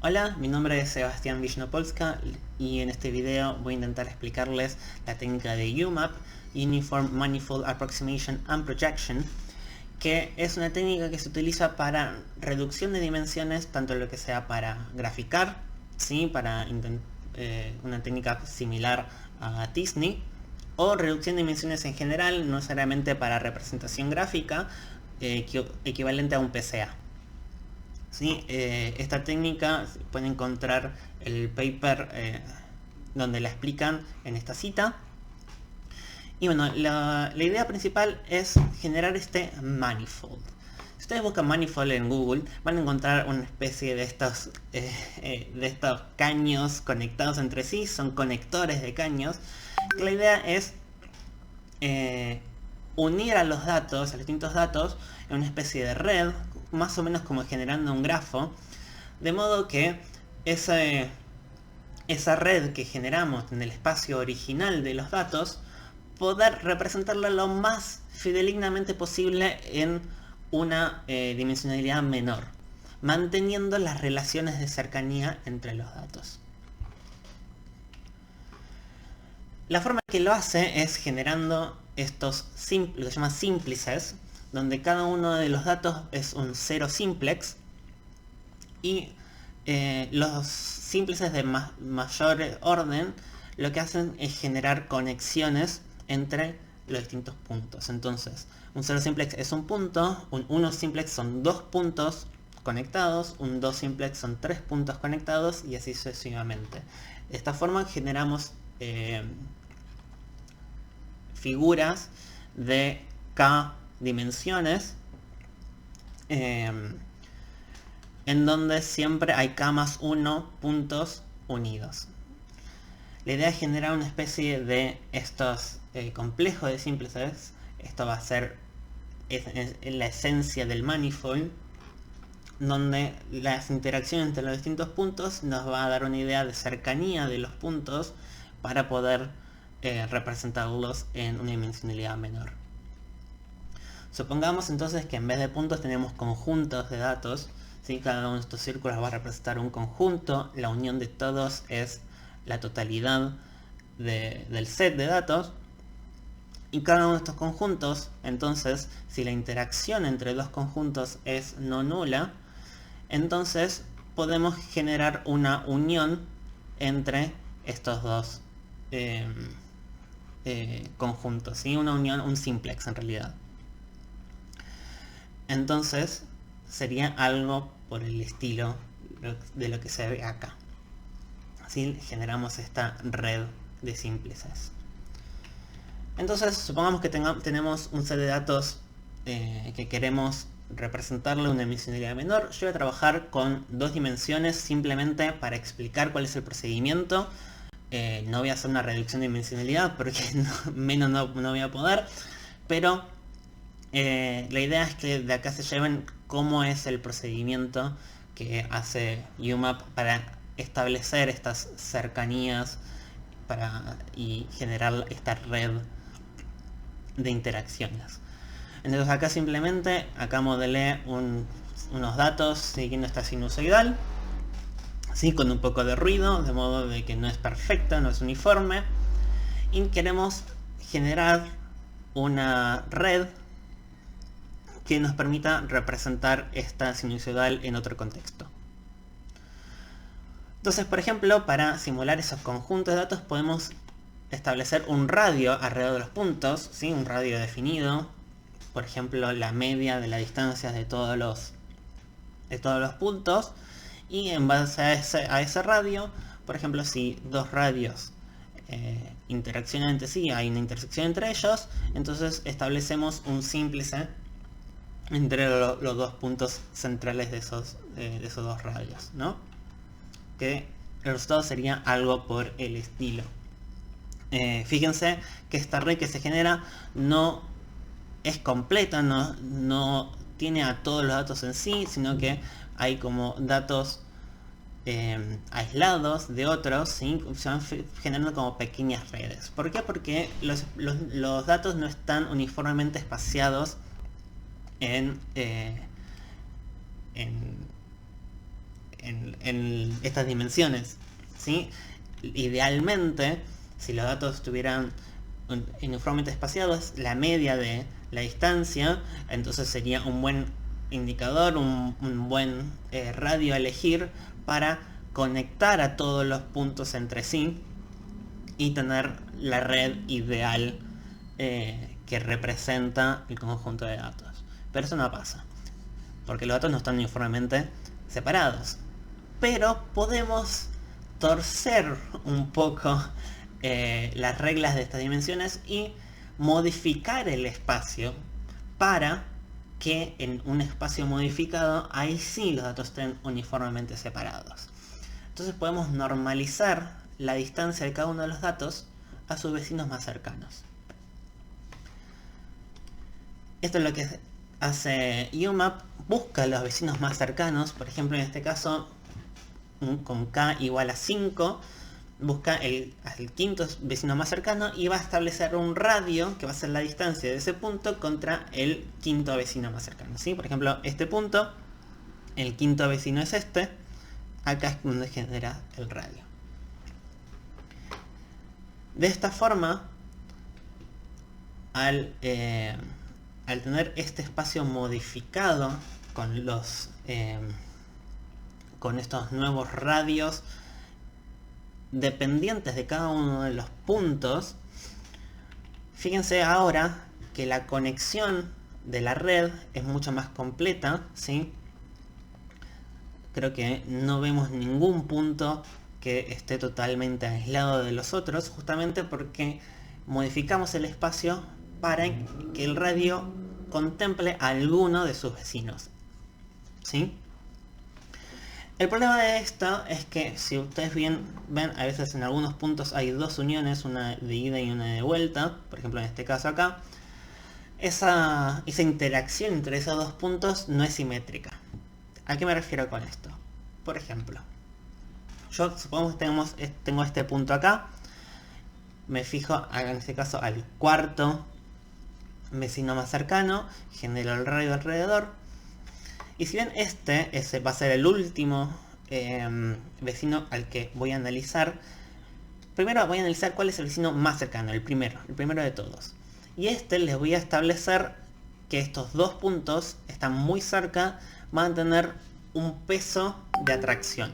Hola, mi nombre es Sebastián Vishnopolska y en este video voy a intentar explicarles la técnica de UMAP, Uniform Manifold Approximation and Projection, que es una técnica que se utiliza para reducción de dimensiones, tanto lo que sea para graficar, ¿sí? Una técnica similar a Disney, o reducción de dimensiones en general, no necesariamente para representación gráfica, equivalente a un PCA. ¿Sí? Esta técnica pueden encontrar el paper donde la explican en esta cita. Y bueno, la idea principal es generar este manifold. Si ustedes buscan manifold en Google, van a encontrar una especie de estos caños conectados entre sí, son conectores de caños. La idea es unir a los distintos datos, en una especie de red, más o menos como generando un grafo, de modo que esa red que generamos en el espacio original de los datos, poder representarla lo más fidedignamente posible en una dimensionalidad menor, manteniendo las relaciones de cercanía entre los datos. La forma que lo hace es generando lo que se llama simplices, donde cada uno de los datos es un cero simplex, y los simplices de mayor orden lo que hacen es generar conexiones entre los distintos puntos. Entonces, un cero simplex es un punto, un 1 simplex son dos puntos conectados, un 2 simplex son tres puntos conectados, y así sucesivamente. De esta forma generamos figuras de k dimensiones, en donde siempre hay k más 1 puntos unidos. La idea es generar una especie de estos complejos de simplices. Esto va a ser la esencia del manifold, donde las interacciones entre los distintos puntos nos va a dar una idea de cercanía de los puntos para poder representarlos en una dimensionalidad menor. Supongamos entonces que en vez de puntos tenemos conjuntos de datos, ¿sí? Cada uno de estos círculos va a representar un conjunto, la unión de todos es la totalidad del set de datos, y cada uno de estos conjuntos, entonces, si la interacción entre dos conjuntos es no nula, entonces podemos generar una unión entre estos dos conjuntos, ¿sí? Una unión, un simplex en realidad. Entonces sería algo por el estilo de lo que se ve acá. Así generamos esta red de simplices. Entonces supongamos que tenemos un set de datos que queremos representarle una dimensionalidad menor. Yo voy a trabajar con dos dimensiones simplemente para explicar cuál es el procedimiento. No voy a hacer una reducción de dimensionalidad porque menos no voy a poder, pero la idea es que de acá se lleven cómo es el procedimiento que hace UMAP para establecer estas cercanías y generar esta red de interacciones. Entonces acá simplemente modelé unos datos siguiendo esta sinusoidal, ¿sí? Con un poco de ruido, de modo de que no es perfecta, no es uniforme, y queremos generar una red que nos permita representar esta sinusoidal en otro contexto. Entonces, por ejemplo, para simular esos conjuntos de datos podemos establecer un radio alrededor de los puntos, ¿sí? Un radio definido, por ejemplo, la media de las distancias de todos los puntos, y en base a ese radio, por ejemplo, si dos radios interaccionan entre sí, hay una intersección entre ellos, entonces establecemos un símplice entre los dos puntos centrales de esos dos radios, ¿no? Que el resultado sería algo por el estilo. Fíjense que esta red que se genera no es completa, no tiene a todos los datos en sí, sino que hay como datos aislados de otros, ¿sí? Se van generando como pequeñas redes. ¿Por qué? Porque los datos no están uniformemente espaciados en en estas dimensiones, ¿sí? Idealmente, si los datos estuvieran uniformemente espaciados, la media de la distancia, entonces sería un buen indicador, un buen radio a elegir para conectar a todos los puntos entre sí y tener la red ideal que representa el conjunto de datos. Pero eso no pasa, porque los datos no están uniformemente separados. Pero podemos torcer un poco las reglas de estas dimensiones y modificar el espacio para que en un espacio modificado ahí sí los datos estén uniformemente separados. Entonces podemos normalizar la distancia de cada uno de los datos a sus vecinos más cercanos. Esto es lo que hace UMAP, busca los vecinos más cercanos, por ejemplo en este caso con k igual a 5, busca el quinto vecino más cercano y va a establecer un radio que va a ser la distancia de ese punto contra el quinto vecino más cercano, ¿sí? Por ejemplo, este punto, el quinto vecino es este, acá es donde genera el radio. De esta forma, al tener este espacio modificado con los con estos nuevos radios dependientes de cada uno de los puntos, fíjense ahora que la conexión de la red es mucho más completa, ¿sí? Creo que no vemos ningún punto que esté totalmente aislado de los otros, justamente porque modificamos el espacio para que el radio contemple a alguno de sus vecinos, ¿sí? El problema de esto es que si ustedes ven, a veces en algunos puntos hay dos uniones, una de ida y una de vuelta, por ejemplo en este caso acá, esa interacción entre esos dos puntos no es simétrica. ¿A qué me refiero con esto? Por ejemplo, yo supongamos que tengo este punto acá, me fijo en este caso al cuarto vecino más cercano, genero el radio alrededor. Y si bien ese va a ser el último vecino al que voy a analizar, primero voy a analizar cuál es el vecino más cercano, el primero de todos. Y les voy a establecer que estos dos puntos están muy cerca, van a tener un peso de atracción.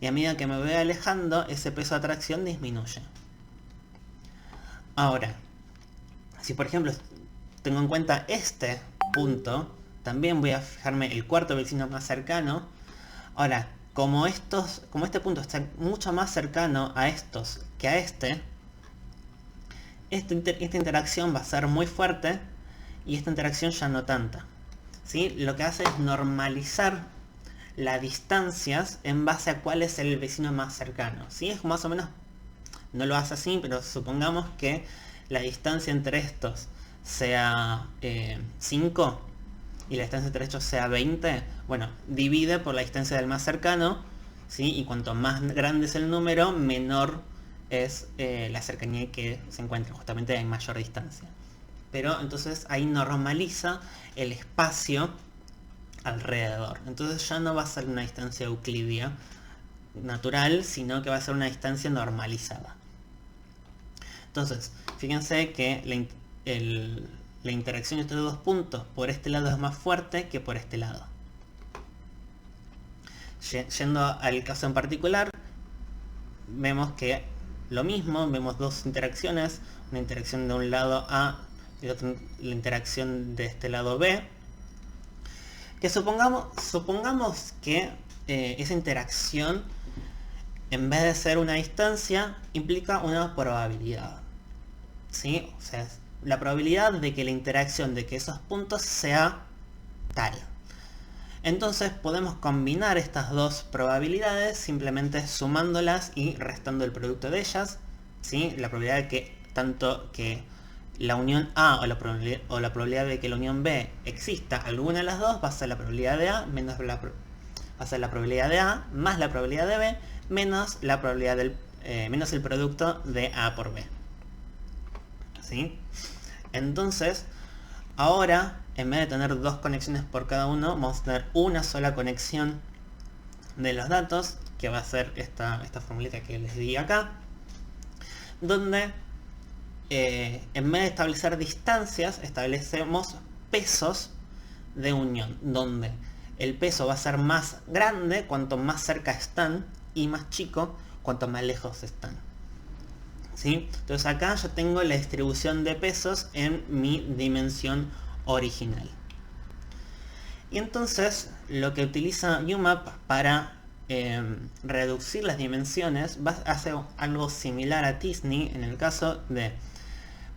Y a medida que me voy alejando, ese peso de atracción disminuye. Ahora, si por ejemplo tengo en cuenta este punto, también voy a fijarme el cuarto vecino más cercano. Ahora, como este punto está mucho más cercano a estos que a esta interacción va a ser muy fuerte y esta interacción ya no tanta, ¿sí? Lo que hace es normalizar las distancias en base a cuál es el vecino más cercano, ¿sí? Es más o menos, no lo hace así, pero supongamos que la distancia entre estos sea 5 y la distancia entre estos sea 20, bueno, divide por la distancia del más cercano, ¿sí? Y cuanto más grande es el número, menor es la cercanía que se encuentra, justamente hay mayor distancia. Pero entonces ahí normaliza el espacio alrededor. Entonces ya no va a ser una distancia euclidia natural, sino que va a ser una distancia normalizada. Entonces, fíjense que la interacción entre los dos puntos por este lado es más fuerte que por este lado. Yendo al caso en particular, vemos que lo mismo, vemos dos interacciones, una interacción de un lado A y otra la interacción de este lado B, que supongamos que esa interacción, en vez de ser una distancia, implica una probabilidad, ¿sí? O sea, la probabilidad de que la interacción de que esos puntos sea tal. Entonces podemos combinar estas dos probabilidades simplemente sumándolas y restando el producto de ellas, ¿sí? La probabilidad de que tanto que la unión A o la probabilidad de que la unión B exista alguna de las dos va a ser la probabilidad de A menos va a ser la probabilidad de A más la probabilidad de B menos la probabilidad menos el producto de A por B, ¿sí? Entonces, ahora, en vez de tener dos conexiones por cada uno, vamos a tener una sola conexión de los datos, que va a ser esta formulita que les di acá, donde en vez de establecer distancias, establecemos pesos de unión, donde el peso va a ser más grande cuanto más cerca están y más chico cuanto más lejos están. ¿Sí? Entonces acá yo tengo la distribución de pesos en mi dimensión original. Y entonces lo que utiliza UMAP para reducir las dimensiones va a hacer algo similar a t-SNE en el caso de,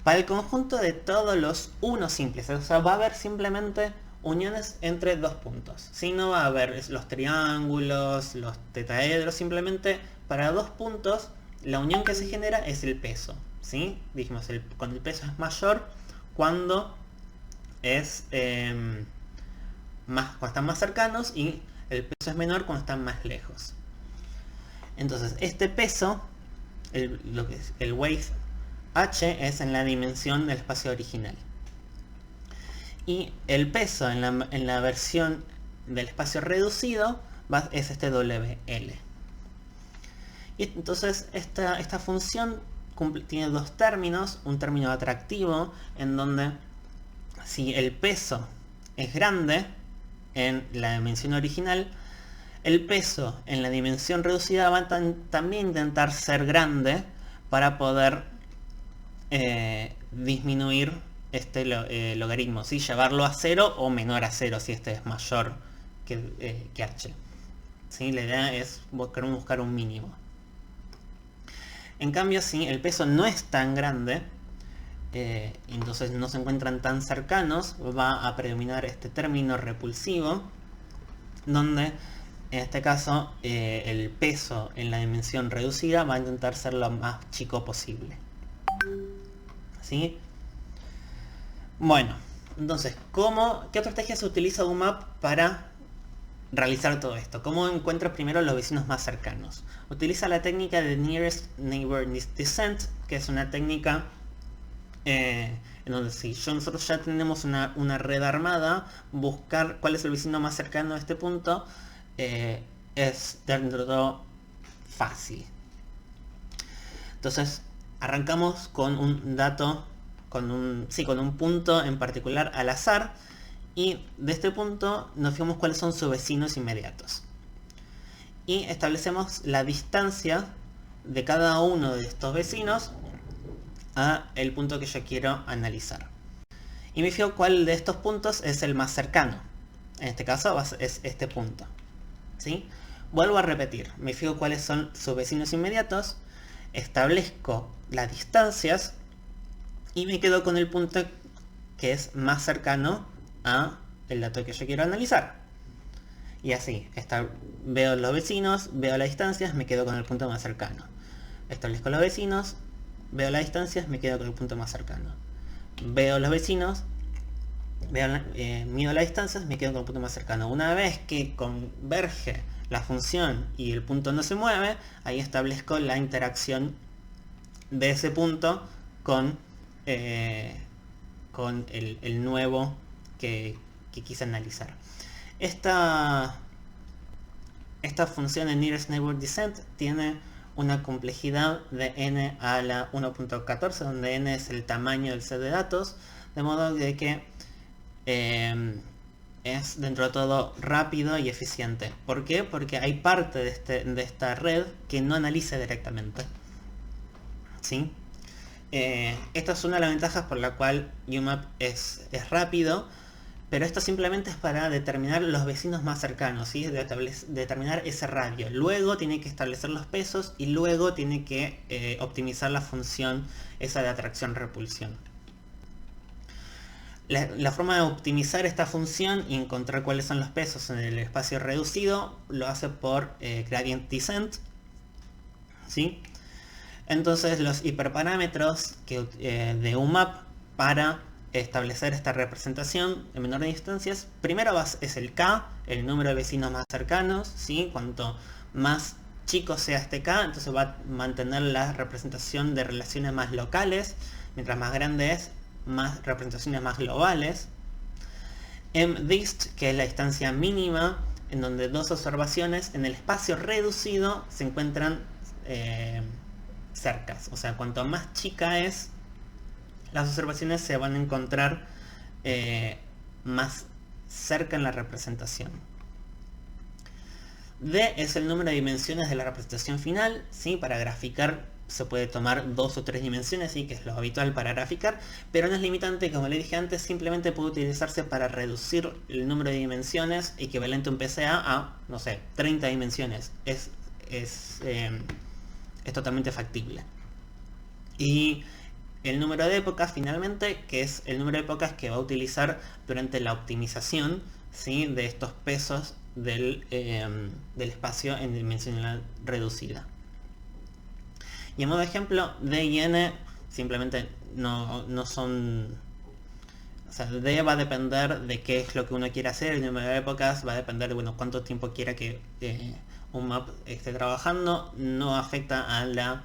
para el conjunto de todos los unos simples, o sea, va a haber simplemente uniones entre dos puntos. Si no va a haber los triángulos, los tetaedros, simplemente para dos puntos la unión que se genera es el peso. ¿Sí? Dijimos, cuando el peso es mayor, cuando es cuando están más cercanos, y el peso es menor cuando están más lejos. Entonces este peso, lo que es el weight h, es en la dimensión del espacio original. Y el peso en la versión del espacio reducido es este WL. Y entonces esta función tiene dos términos. Un término atractivo, en donde si el peso es grande en la dimensión original, el peso en la dimensión reducida va a también intentar ser grande para poder disminuir este logaritmo, ¿sí? Llevarlo a 0 o menor a 0 si este es mayor que h. ¿Sí? La idea es buscar un mínimo. En cambio, si el peso no es tan grande, entonces no se encuentran tan cercanos, va a predominar este término repulsivo, donde en este caso el peso en la dimensión reducida va a intentar ser lo más chico posible. ¿Sí? Bueno, entonces, ¿qué otra estrategia se utiliza UMAP para realizar todo esto? ¿Cómo encuentra primero los vecinos más cercanos? Utiliza la técnica de Nearest Neighbor Descent, que es una técnica en donde si nosotros ya tenemos una red armada, buscar cuál es el vecino más cercano a este punto es dentro de todo fácil. Entonces arrancamos con un dato, con un punto en particular al azar, y de este punto nos fijamos cuáles son sus vecinos inmediatos. Y establecemos la distancia de cada uno de estos vecinos a el punto que yo quiero analizar. Y me fijo cuál de estos puntos es el más cercano. En este caso es este punto. ¿Sí? Vuelvo a repetir. Me fijo cuáles son sus vecinos inmediatos. Establezco las distancias. Y me quedo con el punto que es más cercano a el dato que yo quiero analizar. Y así, veo los vecinos, veo las distancias, me quedo con el punto más cercano. Establezco los vecinos, veo las distancias, me quedo con el punto más cercano. Veo los vecinos, mido las distancias, me quedo con el punto más cercano. Una vez que converge la función y el punto no se mueve, ahí establezco la interacción de ese punto con el nuevo que quise analizar. Esta función de Nearest Neighbor Descent tiene una complejidad de n a la 1.14, donde n es el tamaño del set de datos, de modo de que es dentro de todo rápido y eficiente. ¿Por qué? Porque hay parte de esta red que no analiza directamente. ¿Sí? Esta es una de las ventajas por la cual UMAP es rápido, pero esto simplemente es para determinar los vecinos más cercanos, ¿sí? Determinar ese radio. Luego tiene que establecer los pesos y luego tiene que optimizar la función esa de atracción-repulsión. La forma de optimizar esta función y encontrar cuáles son los pesos en el espacio reducido lo hace por gradient descent, ¿sí? Entonces los hiperparámetros de UMAP para establecer esta representación en menor de distancias, primero es el K, el número de vecinos más cercanos, ¿sí? Cuanto más chico sea este K, entonces va a mantener la representación de relaciones más locales, mientras más grande es, más representaciones más globales. MDist, que es la distancia mínima en donde dos observaciones en el espacio reducido se encuentran cercas. O sea, cuanto más chica es, las observaciones se van a encontrar más cerca en la representación. D es el número de dimensiones de la representación final, ¿sí? Para graficar se puede tomar 2 o 3 dimensiones, ¿sí? Que es lo habitual para graficar, pero no es limitante, como le dije antes, simplemente puede utilizarse para reducir el número de dimensiones equivalente a un PCA a, no sé, 30 dimensiones. Es totalmente factible. Y el número de épocas, finalmente, que es el número de épocas que va a utilizar durante la optimización, ¿sí? De estos pesos del espacio en dimensional reducida. Y en modo ejemplo, D y N simplemente no son... O sea, D va a depender de qué es lo que uno quiere hacer, el número de épocas va a depender de, bueno, cuánto tiempo quiera que un map esté trabajando. No afecta a la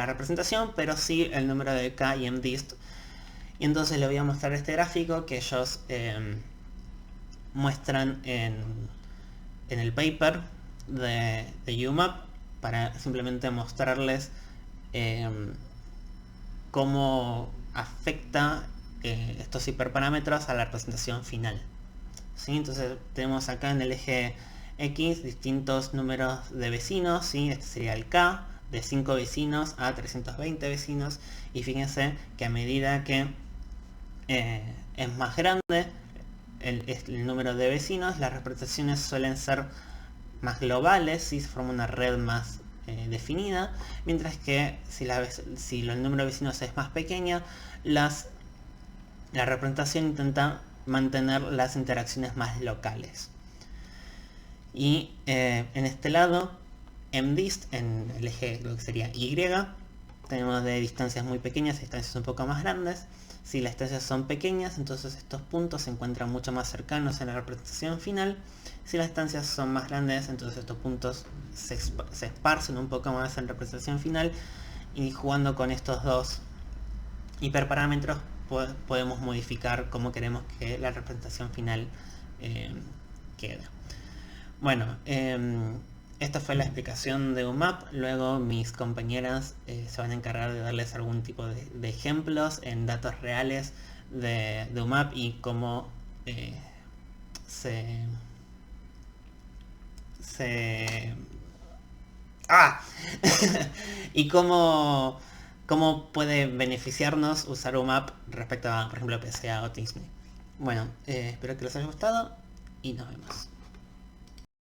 representación, pero sí el número de K y MDist. Y entonces le voy a mostrar este gráfico que ellos muestran en el paper de UMAP, para simplemente mostrarles cómo afecta estos hiperparámetros a la representación final. ¿Sí? Entonces tenemos acá en el eje X distintos números de vecinos, ¿sí? Este sería el K, de 5 vecinos a 320 vecinos, y fíjense que a medida que es más grande el número de vecinos, las representaciones suelen ser más globales, ¿sí? Se forma una red más definida, mientras que si el número de vecinos es más pequeña, la representación intenta mantener las interacciones más locales. Y en este lado, MDist, en el eje lo que sería Y, tenemos de distancias muy pequeñas a distancias un poco más grandes. Si las distancias son pequeñas, entonces estos puntos se encuentran mucho más cercanos en la representación final. Si las distancias son más grandes, entonces estos puntos se esparcen un poco más en representación final. Y jugando con estos dos hiperparámetros podemos modificar cómo queremos que la representación final quede. Bueno, esta fue la explicación de UMAP. Luego mis compañeras se van a encargar de darles algún tipo de ejemplos en datos reales de UMAP y cómo y cómo puede beneficiarnos usar UMAP respecto a, por ejemplo, PCA o Disney. Bueno, espero que les haya gustado y nos vemos.